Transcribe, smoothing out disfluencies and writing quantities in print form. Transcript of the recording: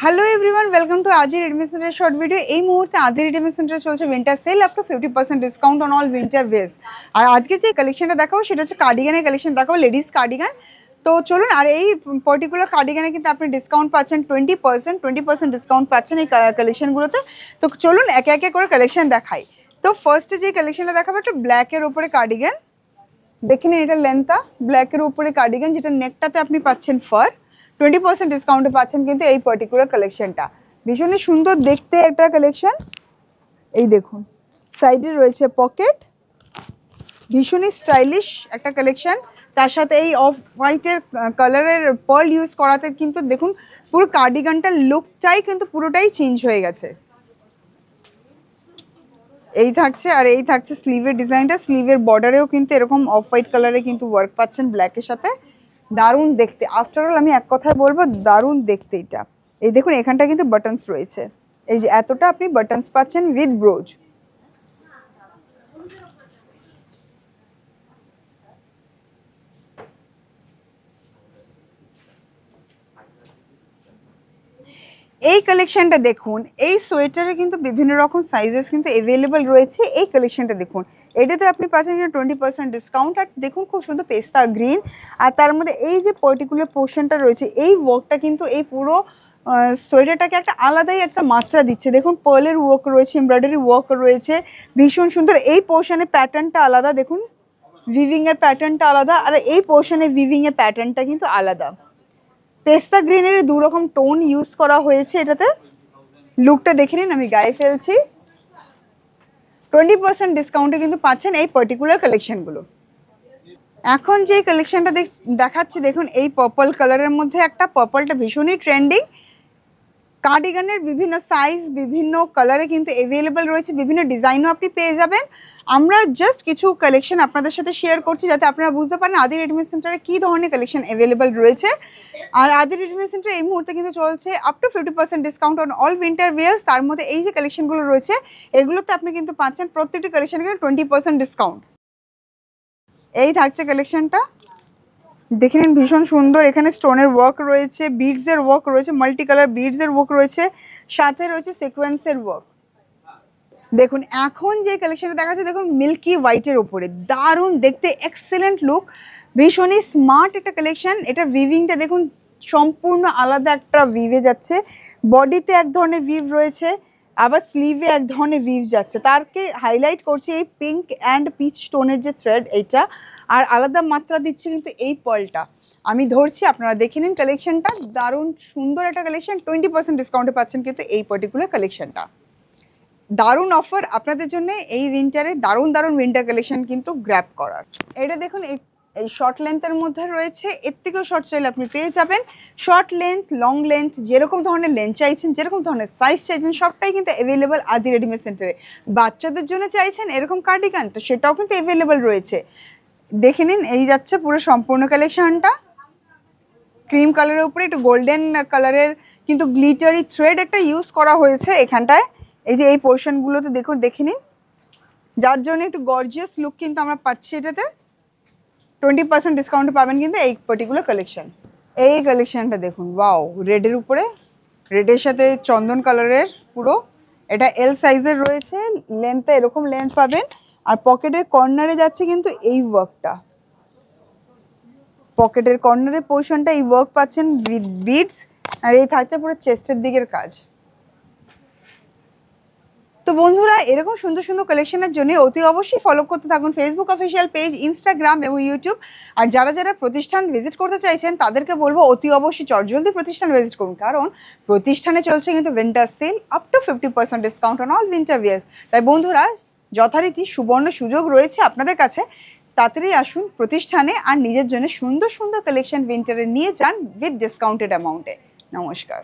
Hello everyone, welcome to Adi readymade centre short video. এই মুহূর্তে Adi readymade সেন্টারে চলছে winter sale up to 50% discount on all winter wears. আর আজকে যে কালেকশনটা দেখাবো সেটা হচ্ছে কার্ডিগানের কালেকশন দেখাবো, লেডিস কার্ডিগান। তো চলুন, আর এই পার্টিকুলার কার্ডিগানে কিন্তু আপনি ডিসকাউন্ট পাচ্ছেন 20% ডিসকাউন্ট পাচ্ছেন এই কালেকশনগুলোতে। তো চলুন একে একে করে কালেকশন দেখাই। তো ফার্স্টে যে কালেকশনটা দেখাবো একটা ব্ল্যাকের ওপরে কার্ডিগান, দেখে নিন এটা লেন্থটা, ব্ল্যাকের উপরে কার্ডিগান যেটা নেকটাতে আপনি পাচ্ছেন ফার, 20% ডিসকাউন্টে পাচ্ছেন কিন্তু এই পার্টিকুলার কালেকশনটা। ভীষণই সুন্দর দেখতে একটা কালেকশন। এই দেখুন সাইডে রয়েছে পকেট, ভীষণই স্টাইলিশ একটা কালেকশন। তার সাথে এই অফ হোয়াইটের কালারের পার্ল ইউজ করাতে কিন্তু দেখুন পুরো কার্ডিগানটার লুকটাই কিন্তু পুরোটাই চেঞ্জ হয়ে গেছে। এই থাকছে, আর এই থাকছে স্লিভের ডিজাইনটা, স্লিভের বর্ডারেও কিন্তু এরকম অফ হোয়াইট কালারে কিন্তু ওয়ার্ক পাচ্ছেন ব্ল্যাকের সাথে। দারুণ দেখতে, আফটার অল আমি এক কথায় বলবো দারুণ দেখতে এটা। এই দেখুন এখানটা কিন্তু বাটনস রয়েছে, এই যে এতটা আপনি বাটনস পাচ্ছেন উইথ ব্রোজ। এই কালেকশনটা দেখুন, এই সোয়েটারে কিন্তু বিভিন্ন রকম সাইজেস কিন্তু অ্যাভেলেবল রয়েছে। এই কালেকশনটা দেখুন, এটাতে আপনি পাচ্ছেন 20% ডিসকাউন্ট। আর দেখুন খুব সুন্দর পেস্তা গ্রিন, আর তার মধ্যে এই যে পার্টিকুলার পোর্শনটা রয়েছে এই ওয়ার্কটা কিন্তু এই পুরো সোয়েটারটাকে একটা আলাদাই একটা মাত্রা দিচ্ছে। দেখুন পার্লের ওয়ার্ক রয়েছে, এমব্রয়ডারি ওয়ার্ক রয়েছে, ভীষণ সুন্দর। এই পোর্শনের প্যাটার্নটা আলাদা, দেখুন উইভিংয়ের প্যাটার্নটা আলাদা, আর এই পোর্শনে উইভিংয়ের প্যাটার্নটা কিন্তু আলাদা। পেস্তা গ্রিনের দু রকম টোন ইউজ করা হয়েছে এটাতে। লুকটা দেখে নিন, আমি গায়ে ফেলছি। 20% ডিসকাউন্টে কিন্তু পাচ্ছেন এই পার্টিকুলার কালেকশনগুলো। এখন যে কালেকশনটা দেখাচ্ছি দেখুন, এই পার্পল কালারের মধ্যে একটা, পার্পলটা ভীষণই ট্রেন্ডিং। কার্ডিগানের বিভিন্ন সাইজ বিভিন্ন কালারে কিন্তু অ্যাভেলেবেল রয়েছে, বিভিন্ন ডিজাইনও আপনি পেয়ে যাবেন। আমরা জাস্ট কিছু কালেকশন আপনাদের সাথে শেয়ার করছি যাতে আপনারা বুঝতে পারেন আদি রেডিমেড সেন্টারে কী ধরনের কালেকশন অ্যাভেলেবেল রয়েছে। আর আদি রেডিমেড সেন্টার এই মুহূর্তে কিন্তু চলছে up to 50% discount on all winter wires. তার মধ্যে এই যে কালেকশনগুলো রয়েছে এগুলোতে আপনি কিন্তু পাচ্ছেন প্রত্যেকটি কালেকশনে কিন্তু 20% ডিসকাউন্ট। এই থাকছে কালেকশনটা, দেখে নিন ভীষণ সুন্দর। এখানে স্টোনের ওয়ার্ক রয়েছে, বিডসের ওয়ার্ক রয়েছে, মাল্টি কালার বিডসের ওয়ার্ক রয়েছে, সাথে রয়েছে সিকোয়েন্সের ওয়ার্ক। দেখুন এখন যে কালেকশনটা দেখাচ্ছে দেখুন মিল্কি হোয়াইটের ওপরে, দারুণ দেখতে, এক্সেলেন্ট লুক, ভীষণই স্মার্ট একটা কালেকশন। এটা উইভিংটা দেখুন সম্পূর্ণ আলাদা একটা উইভে যাচ্ছে, বডিতে এক ধরনের উইভ রয়েছে, আবার স্লিভে এক ধরনের উইভ যাচ্ছে। তারকে হাইলাইট করছে এই পিঙ্ক অ্যান্ড পিচ স্টোনের যে থ্রেড এইটা, আর আলাদা মাত্রা দিচ্ছে কিন্তু এই পার্লটা। আমি ধরছি, আপনারা দেখে নিন কালেকশনটা, দারুণ সুন্দর একটা কালেকশন। 20% ডিসকাউন্টে পাচ্ছেন কিন্তু এই পার্টিকুলার কালেকশনটা। দারুণ অফার আপনাদের জন্য এই উইন্টারে, দারুণ দারুণ উইন্টার কালেকশন কিন্তু গ্র্যাব করার। এটা দেখুন এই শর্ট লেন্থের মধ্যে রয়েছে, এর থেকেও শর্ট চাইলে আপনি পেয়ে যাবেন। শর্ট লেন্থ, লং লেন্থ, যেরকম ধরনের লেন্থ চাইছেন, যেরকম ধরনের সাইজ চাইছেন, সবটাই কিন্তু অ্যাভেলেবেল আদি রেডিমেড সেন্টারে। বাচ্চাদের জন্য চাইছেন এরকম কার্ডিগান, তো সেটাও কিন্তু অ্যাভেলেবেল রয়েছে। দেখে নিন, এই যাচ্ছে পুরো সম্পূর্ণ কালেকশনটা। ক্রিম কালারের উপরে একটু গোল্ডেন কালারের কিন্তু গ্লিটারি থ্রেড একটা ইউজ করা হয়েছে এখানটায়। এই যে এই পোর্শনগুলোতে দেখুন, দেখে নিন, যার জন্য একটু গর্জিয়াস লুক কিন্তু আমরা পাচ্ছি এটাতে। 20% ডিসকাউন্টে পাবেন কিন্তু এই পার্টিকুলার কালেকশন। এই কালেকশনটা দেখুন, ওয়াও, রেডের উপরে, রেডের সাথে চন্দন কালারের পুরো, এটা এল সাইজের রয়েছে, লেন্থে এরকম লেন্থ পাবেন। আর পকেটের কর্নারে যাচ্ছে কিন্তু এই ওয়ার্কটা, পকেটের কর্নারের পোর্শনটা এই ওয়ার্ক পাচ্ছেন উইথ বিডস, আর এই থাকছে পুরো চেস্টের দিকের কাজ। তো বন্ধুরা, এরকম সুন্দর সুন্দর কালেকশনের জন্য অতি অবশ্যই ফলো করতে থাকুন ফেসবুক অফিসিয়াল পেজ, ইনস্টাগ্রাম এবং ইউটিউব। আর যারা যারা প্রতিষ্ঠান ভিজিট করতে চাইছেন তাদেরকে বলবো অতি অবশ্যই চটজলদি প্রতিষ্ঠান ভিজিট করুন, কারণ প্রতিষ্ঠানে চলছে কিন্তু winter sale up to 50% discount on all winter wears. তাই বন্ধুরা, যথারীতি সুবর্ণ সুযোগ রয়েছে আপনাদের কাছে, তাড়াতাড়ি আসুন প্রতিষ্ঠানে আর নিজের জন্য সুন্দর সুন্দর কালেকশন উইন্টারে নিয়ে যান উইথ ডিসকাউন্টেড অ্যামাউন্টে। নমস্কার।